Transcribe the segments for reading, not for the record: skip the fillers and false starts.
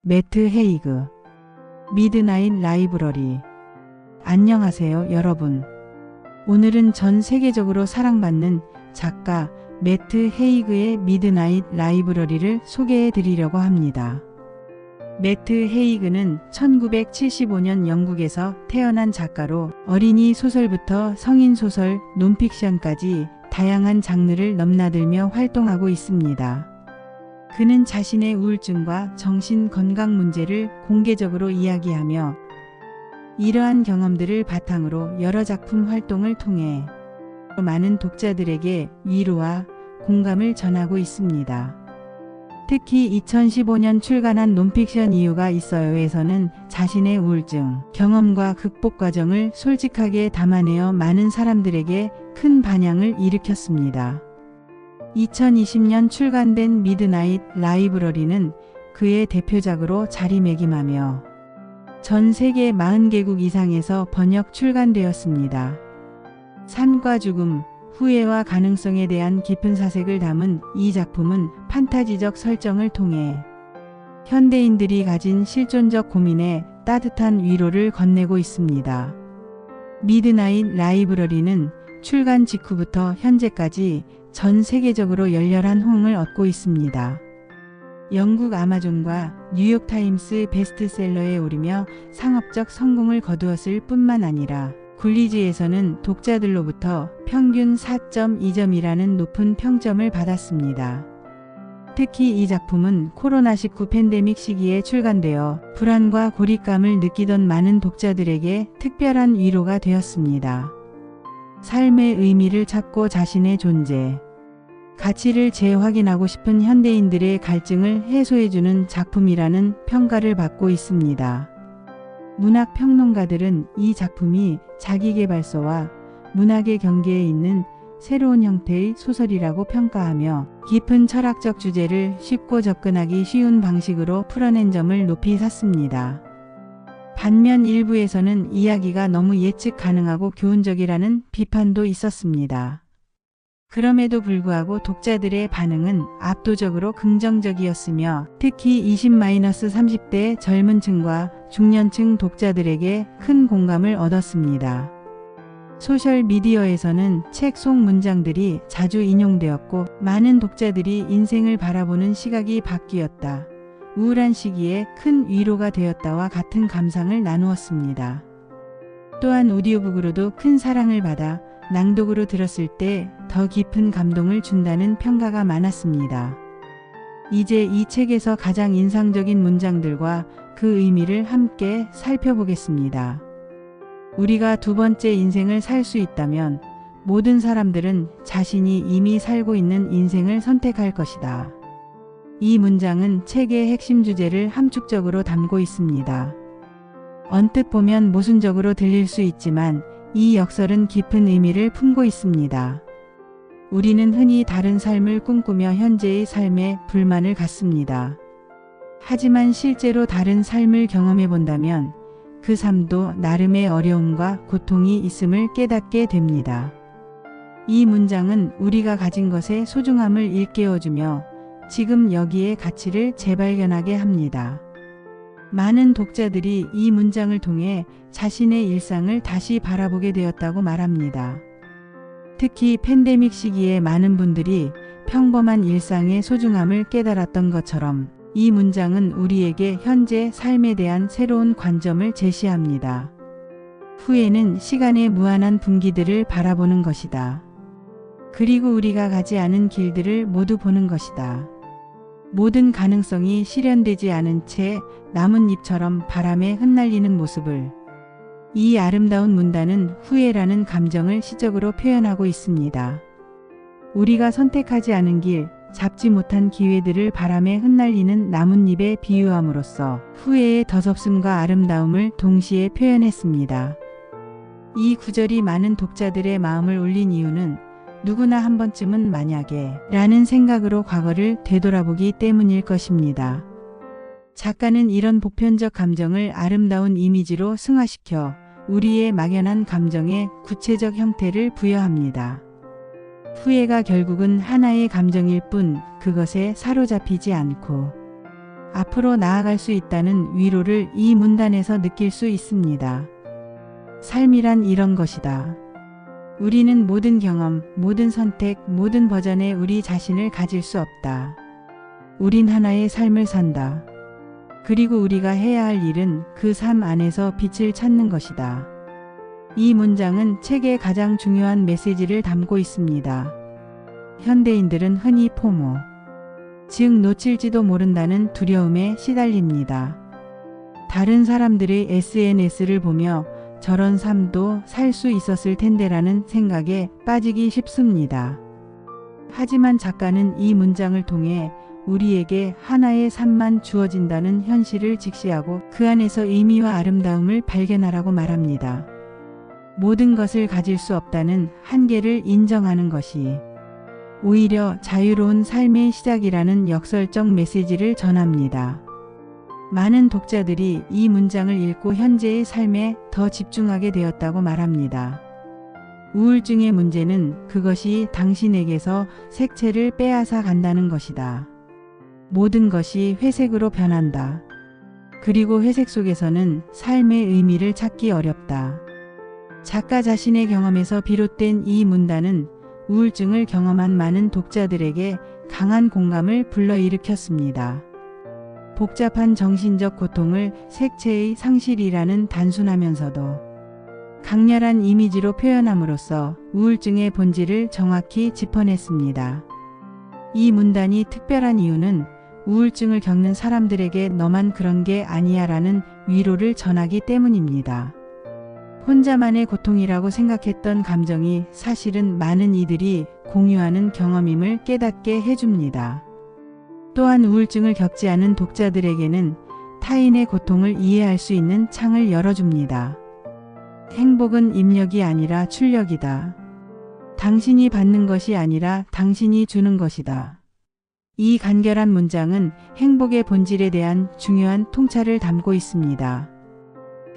매트 헤이그. 미드나잇 라이브러리. 안녕하세요, 여러분. 오늘은 전 세계적으로 사랑받는 작가 매트 헤이그의 미드나잇 라이브러리를 소개해 드리려고 합니다. 매트 헤이그는 1975년 영국에서 태어난 작가로 어린이 소설부터 성인 소설, 논픽션까지 다양한 장르를 넘나들며 활동하고 있습니다. 그는 자신의 우울증과 정신 건강 문제를 공개적으로 이야기하며 이러한 경험들을 바탕으로 여러 작품 활동을 통해 많은 독자들에게 위로와 공감을 전하고 있습니다. 특히 2015년 출간한 논픽션 이유가 있어요에서는 자신의 우울증 경험과 극복 과정을 솔직하게 담아내어 많은 사람들에게 큰 반향을 일으켰습니다. 2020년 출간된 미드나잇 라이브러리는 그의 대표작으로 자리매김하며 전 세계 40개국 이상에서 번역 출간되었습니다. 삶과 죽음, 후회와 가능성에 대한 깊은 사색을 담은 이 작품은 판타지적 설정을 통해 현대인들이 가진 실존적 고민에 따뜻한 위로를 건네고 있습니다. 미드나잇 라이브러리는 출간 직후부터 현재까지 전 세계적으로 열렬한 호응을 얻고 있습니다. 영국 아마존과 뉴욕타임스 베스트셀러에 오르며 상업적 성공을 거두었을 뿐만 아니라 굴리지에서는 독자들로부터 평균 4.2점이라는 높은 평점을 받았습니다. 특히 이 작품은 코로나19 팬데믹 시기에 출간되어 불안과 고립감을 느끼던 많은 독자들에게 특별한 위로가 되었습니다. 삶의 의미를 찾고 자신의 존재, 가치를 재확인하고 싶은 현대인들의 갈증을 해소해주는 작품이라는 평가를 받고 있습니다. 문학 평론가들은 이 작품이 자기계발서와 문학의 경계에 있는 새로운 형태의 소설이라고 평가하며 깊은 철학적 주제를 쉽고 접근하기 쉬운 방식으로 풀어낸 점을 높이 샀습니다. 반면 일부에서는 이야기가 너무 예측 가능하고 교훈적이라는 비판도 있었습니다. 그럼에도 불구하고 독자들의 반응은 압도적으로 긍정적이었으며 특히 20-30대 젊은 층과 중년층 독자들에게 큰 공감을 얻었습니다. 소셜미디어에서는 책 속 문장들이 자주 인용되었고 많은 독자들이 인생을 바라보는 시각이 바뀌었다, 우울한 시기에 큰 위로가 되었다와 같은 감상을 나누었습니다. 또한 오디오북으로도 큰 사랑을 받아 낭독으로 들었을 때 더 깊은 감동을 준다는 평가가 많았습니다. 이제 이 책에서 가장 인상적인 문장들과 그 의미를 함께 살펴보겠습니다. 우리가 두 번째 인생을 살 수 있다면 모든 사람들은 자신이 이미 살고 있는 인생을 선택할 것이다. 이 문장은 책의 핵심 주제를 함축적으로 담고 있습니다. 언뜻 보면 모순적으로 들릴 수 있지만 이 역설은 깊은 의미를 품고 있습니다. 우리는 흔히 다른 삶을 꿈꾸며 현재의 삶에 불만을 갖습니다. 하지만 실제로 다른 삶을 경험해 본다면 그 삶도 나름의 어려움과 고통이 있음을 깨닫게 됩니다. 이 문장은 우리가 가진 것의 소중함을 일깨워주며 지금 여기의 가치를 재발견하게 합니다. 많은 독자들이 이 문장을 통해 자신의 일상을 다시 바라보게 되었다고 말합니다. 특히 팬데믹 시기에 많은 분들이 평범한 일상의 소중함을 깨달았던 것처럼 이 문장은 우리에게 현재 삶에 대한 새로운 관점을 제시합니다. 후회는 시간의 무한한 분기들을 바라보는 것이다. 그리고 우리가 가지 않은 길들을 모두 보는 것이다. 모든 가능성이 실현되지 않은 채 나뭇잎처럼 바람에 흩날리는 모습을 이 아름다운 문단은 후회라는 감정을 시적으로 표현하고 있습니다. 우리가 선택하지 않은 길, 잡지 못한 기회들을 바람에 흩날리는 나뭇잎에 비유함으로써 후회의 더섭음과 아름다움을 동시에 표현했습니다. 이 구절이 많은 독자들의 마음을 울린 이유는 누구나 한 번쯤은 만약에 라는 생각으로 과거를 되돌아보기 때문일 것입니다. 작가는 이런 보편적 감정을 아름다운 이미지로 승화시켜 우리의 막연한 감정에 구체적 형태를 부여합니다. 후회가 결국은 하나의 감정일 뿐 그것에 사로잡히지 않고 앞으로 나아갈 수 있다는 위로를 이 문단에서 느낄 수 있습니다. 삶이란 이런 것이다. 우리는 모든 경험, 모든 선택, 모든 버전의 우리 자신을 가질 수 없다. 우린 하나의 삶을 산다. 그리고 우리가 해야 할 일은 그 삶 안에서 빛을 찾는 것이다. 이 문장은 책의 가장 중요한 메시지를 담고 있습니다. 현대인들은 흔히 포모, 즉 놓칠지도 모른다는 두려움에 시달립니다. 다른 사람들의 SNS를 보며 저런 삶도 살 수 있었을 텐데라는 생각에 빠지기 쉽습니다. 하지만 작가는 이 문장을 통해 우리에게 하나의 삶만 주어진다는 현실을 직시하고 그 안에서 의미와 아름다움을 발견하라고 말합니다. 모든 것을 가질 수 없다는 한계를 인정하는 것이 오히려 자유로운 삶의 시작이라는 역설적 메시지를 전합니다. 많은 독자들이 이 문장을 읽고 현재의 삶에 더 집중하게 되었다고 말합니다. 우울증의 문제는 그것이 당신에게서 색채를 빼앗아 간다는 것이다. 모든 것이 회색으로 변한다. 그리고 회색 속에서는 삶의 의미를 찾기 어렵다. 작가 자신의 경험에서 비롯된 이 문단은 우울증을 경험한 많은 독자들에게 강한 공감을 불러일으켰습니다. 복잡한 정신적 고통을 색채의 상실이라는 단순하면서도 강렬한 이미지로 표현함으로써 우울증의 본질을 정확히 짚어냈습니다. 이 문단이 특별한 이유는 우울증을 겪는 사람들에게 너만 그런 게 아니야라는 위로를 전하기 때문입니다. 혼자만의 고통이라고 생각했던 감정이 사실은 많은 이들이 공유하는 경험임을 깨닫게 해줍니다. 또한 우울증을 겪지 않은 독자들에게는 타인의 고통을 이해할 수 있는 창을 열어줍니다. 행복은 입력이 아니라 출력이다. 당신이 받는 것이 아니라 당신이 주는 것이다. 이 간결한 문장은 행복의 본질에 대한 중요한 통찰을 담고 있습니다.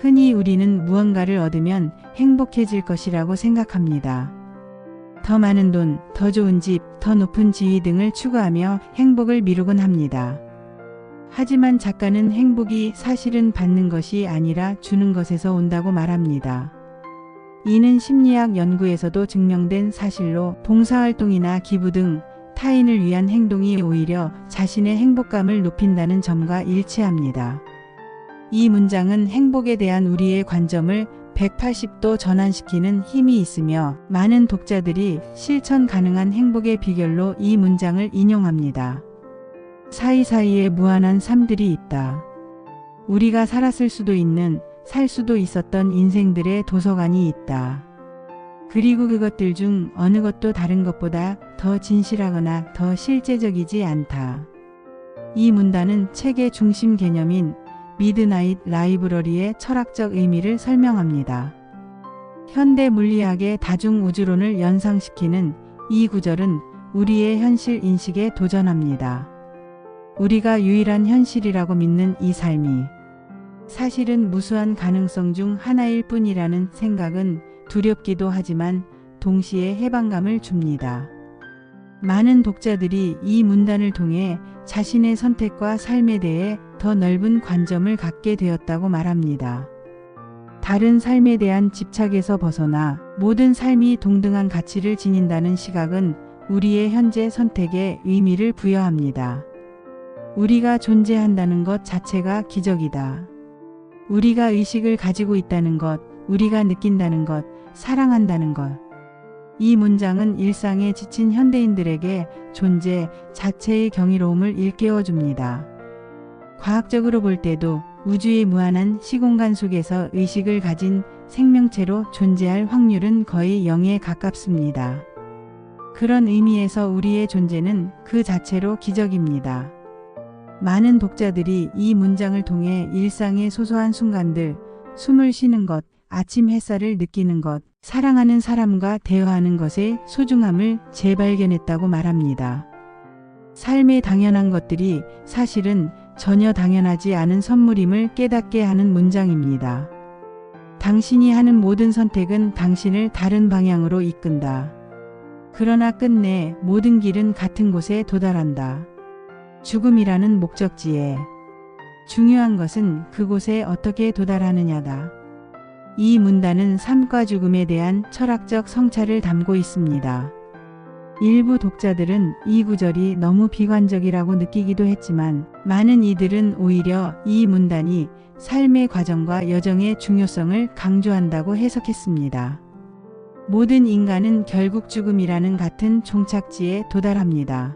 흔히 우리는 무언가를 얻으면 행복해질 것이라고 생각합니다. 더 많은 돈, 더 좋은 집, 더 높은 지위 등을 추구하며 행복을 미루곤 합니다. 하지만 작가는 행복이 사실은 받는 것이 아니라 주는 것에서 온다고 말합니다. 이는 심리학 연구에서도 증명된 사실로 봉사활동이나 기부 등 타인을 위한 행동이 오히려 자신의 행복감을 높인다는 점과 일치합니다. 이 문장은 행복에 대한 우리의 관점을 180도 전환시키는 힘이 있으며 많은 독자들이 실천 가능한 행복의 비결로 이 문장을 인용합니다. 사이사이에 무한한 삶들이 있다. 우리가 살았을 수도 있는, 살 수도 있었던 인생들의 도서관이 있다. 그리고 그것들 중 어느 것도 다른 것보다 더 진실하거나 더 실제적이지 않다. 이 문단은 책의 중심 개념인 미드나잇 라이브러리의 철학적 의미를 설명합니다. 현대 물리학의 다중우주론을 연상시키는 이 구절은 우리의 현실 인식에 도전합니다. 우리가 유일한 현실이라고 믿는 이 삶이 사실은 무수한 가능성 중 하나일 뿐이라는 생각은 두렵기도 하지만 동시에 해방감을 줍니다. 많은 독자들이 이 문단을 통해 자신의 선택과 삶에 대해 더 넓은 관점을 갖게 되었다고 말합니다. 다른 삶에 대한 집착에서 벗어나 모든 삶이 동등한 가치를 지닌다는 시각은 우리의 현재 선택에 의미를 부여합니다. 우리가 존재한다는 것 자체가 기적이다. 우리가 의식을 가지고 있다는 것, 우리가 느낀다는 것, 사랑한다는 것. 이 문장은 일상에 지친 현대인들에게 존재 자체의 경이로움을 일깨워줍니다. 과학적으로 볼 때도 우주의 무한한 시공간 속에서 의식을 가진 생명체로 존재할 확률은 거의 0에 가깝습니다. 그런 의미에서 우리의 존재는 그 자체로 기적입니다. 많은 독자들이 이 문장을 통해 일상의 소소한 순간들, 숨을 쉬는 것, 아침 햇살을 느끼는 것, 사랑하는 사람과 대화하는 것의 소중함을 재발견했다고 말합니다. 삶의 당연한 것들이 사실은 전혀 당연하지 않은 선물임을 깨닫게 하는 문장입니다. 당신이 하는 모든 선택은 당신을 다른 방향으로 이끈다. 그러나 끝내 모든 길은 같은 곳에 도달한다. 죽음이라는 목적지에. 중요한 것은 그곳에 어떻게 도달하느냐다. 이 문단은 삶과 죽음에 대한 철학적 성찰을 담고 있습니다. 일부 독자들은 이 구절이 너무 비관적이라고 느끼기도 했지만 많은 이들은 오히려 이 문단이 삶의 과정과 여정의 중요성을 강조한다고 해석했습니다. 모든 인간은 결국 죽음이라는 같은 종착지에 도달합니다.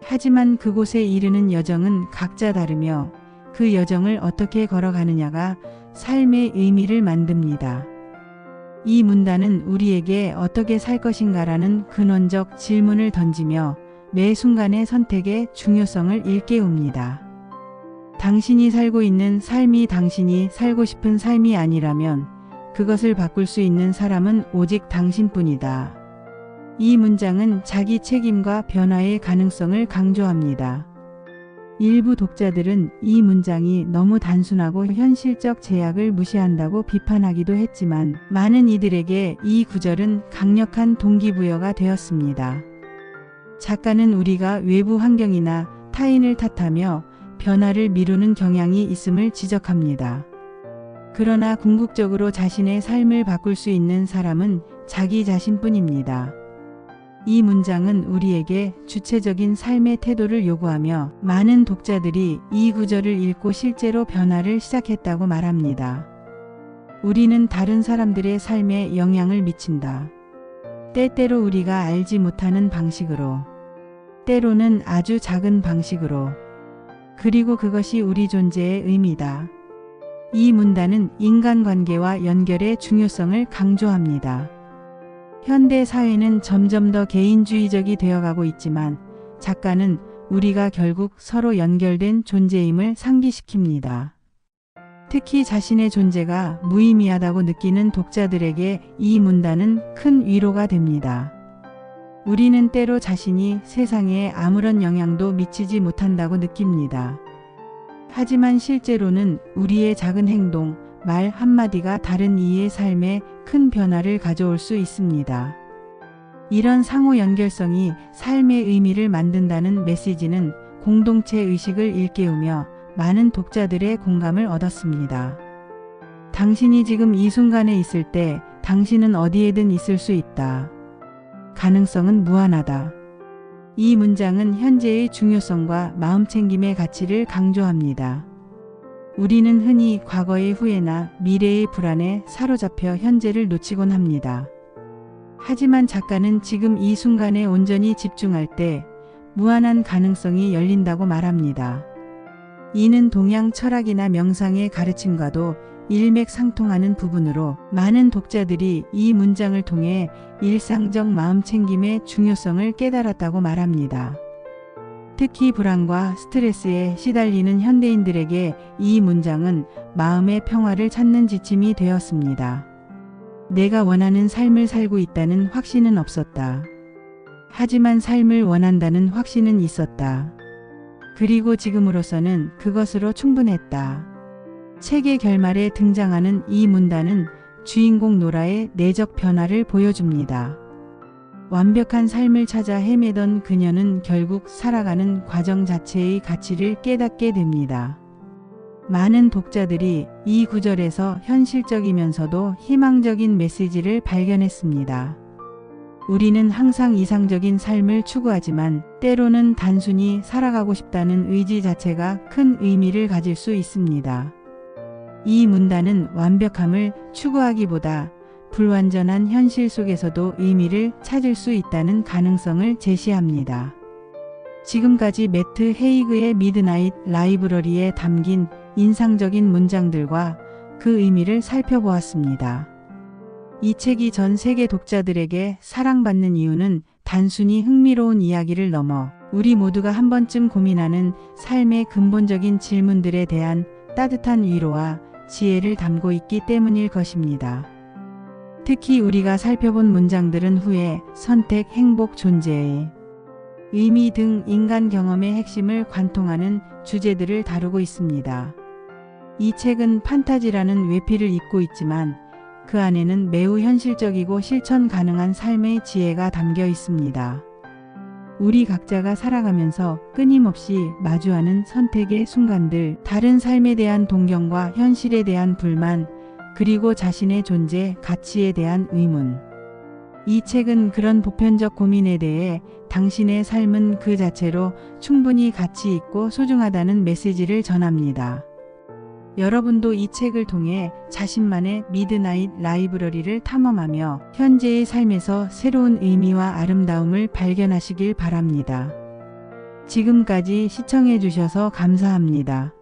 하지만 그곳에 이르는 여정은 각자 다르며 그 여정을 어떻게 걸어가느냐가 삶의 의미를 만듭니다. 이 문단은 우리에게 어떻게 살 것인가라는 근원적 질문을 던지며 매 순간의 선택의 중요성을 일깨웁니다. 당신이 살고 있는 삶이 당신이 살고 싶은 삶이 아니라면 그것을 바꿀 수 있는 사람은 오직 당신뿐이다. 이 문장은 자기 책임과 변화의 가능성을 강조합니다. 일부 독자들은 이 문장이 너무 단순하고 현실적 제약을 무시한다고 비판하기도 했지만 많은 이들에게 이 구절은 강력한 동기부여가 되었습니다. 작가는 우리가 외부 환경이나 타인을 탓하며 변화를 미루는 경향이 있음을 지적합니다. 그러나 궁극적으로 자신의 삶을 바꿀 수 있는 사람은 자기 자신뿐입니다. 이 문장은 우리에게 주체적인 삶의 태도를 요구하며 많은 독자들이 이 구절을 읽고 실제로 변화를 시작했다고 말합니다. 우리는 다른 사람들의 삶에 영향을 미친다. 때때로 우리가 알지 못하는 방식으로, 때로는 아주 작은 방식으로, 그리고 그것이 우리 존재의 의미다. 이 문단은 인간관계와 연결의 중요성을 강조합니다. 현대 사회는 점점 더 개인주의적이 되어가고 있지만 작가는 우리가 결국 서로 연결된 존재임을 상기시킵니다. 특히 자신의 존재가 무의미하다고 느끼는 독자들에게 이 문단은 큰 위로가 됩니다. 우리는 때로 자신이 세상에 아무런 영향도 미치지 못한다고 느낍니다. 하지만 실제로는 우리의 작은 행동, 말 한마디가 다른 이의 삶에 큰 변화를 가져올 수 있습니다. 이런 상호 연결성이 삶의 의미를 만든다는 메시지는 공동체 의식을 일깨우며 많은 독자들의 공감을 얻었습니다. 당신이 지금 이 순간에 있을 때 당신은 어디에든 있을 수 있다. 가능성은 무한하다. 이 문장은 현재의 중요성과 마음챙김의 가치를 강조합니다. 우리는 흔히 과거의 후회나 미래의 불안에 사로잡혀 현재를 놓치곤 합니다. 하지만 작가는 지금 이 순간에 온전히 집중할 때 무한한 가능성이 열린다고 말합니다. 이는 동양 철학이나 명상의 가르침과도 일맥상통하는 부분으로 많은 독자들이 이 문장을 통해 일상적 마음챙김의 중요성을 깨달았다고 말합니다. 특히 불안과 스트레스에 시달리는 현대인들에게 이 문장은 마음의 평화를 찾는 지침이 되었습니다. 내가 원하는 삶을 살고 있다는 확신은 없었다. 하지만 삶을 원한다는 확신은 있었다. 그리고 지금으로서는 그것으로 충분했다. 책의 결말에 등장하는 이 문단은 주인공 노라의 내적 변화를 보여줍니다. 완벽한 삶을 찾아 헤매던 그녀는 결국 살아가는 과정 자체의 가치를 깨닫게 됩니다. 많은 독자들이 이 구절에서 현실적이면서도 희망적인 메시지를 발견했습니다. 우리는 항상 이상적인 삶을 추구하지만 때로는 단순히 살아가고 싶다는 의지 자체가 큰 의미를 가질 수 있습니다. 이 문단은 완벽함을 추구하기보다 불완전한 현실 속에서도 의미를 찾을 수 있다는 가능성을 제시합니다. 지금까지 매트 헤이그의 미드나잇 라이브러리에 담긴 인상적인 문장들과 그 의미를 살펴보았습니다. 이 책이 전 세계 독자들에게 사랑받는 이유는 단순히 흥미로운 이야기를 넘어 우리 모두가 한 번쯤 고민하는 삶의 근본적인 질문들에 대한 따뜻한 위로와 지혜를 담고 있기 때문일 것입니다. 특히 우리가 살펴본 문장들은 후회, 선택, 행복, 존재의 의미 등 인간 경험의 핵심을 관통하는 주제들을 다루고 있습니다. 이 책은 판타지라는 외피를 잇고 있지만 그 안에는 매우 현실적이고 실천 가능한 삶의 지혜가 담겨 있습니다. 우리 각자가 살아가면서 끊임없이 마주하는 선택의 순간들, 다른 삶에 대한 동경과 현실에 대한 불만, 그리고 자신의 존재, 가치에 대한 의문. 이 책은 그런 보편적 고민에 대해 당신의 삶은 그 자체로 충분히 가치 있고 소중하다는 메시지를 전합니다. 여러분도 이 책을 통해 자신만의 미드나잇 라이브러리를 탐험하며 현재의 삶에서 새로운 의미와 아름다움을 발견하시길 바랍니다. 지금까지 시청해 주셔서 감사합니다.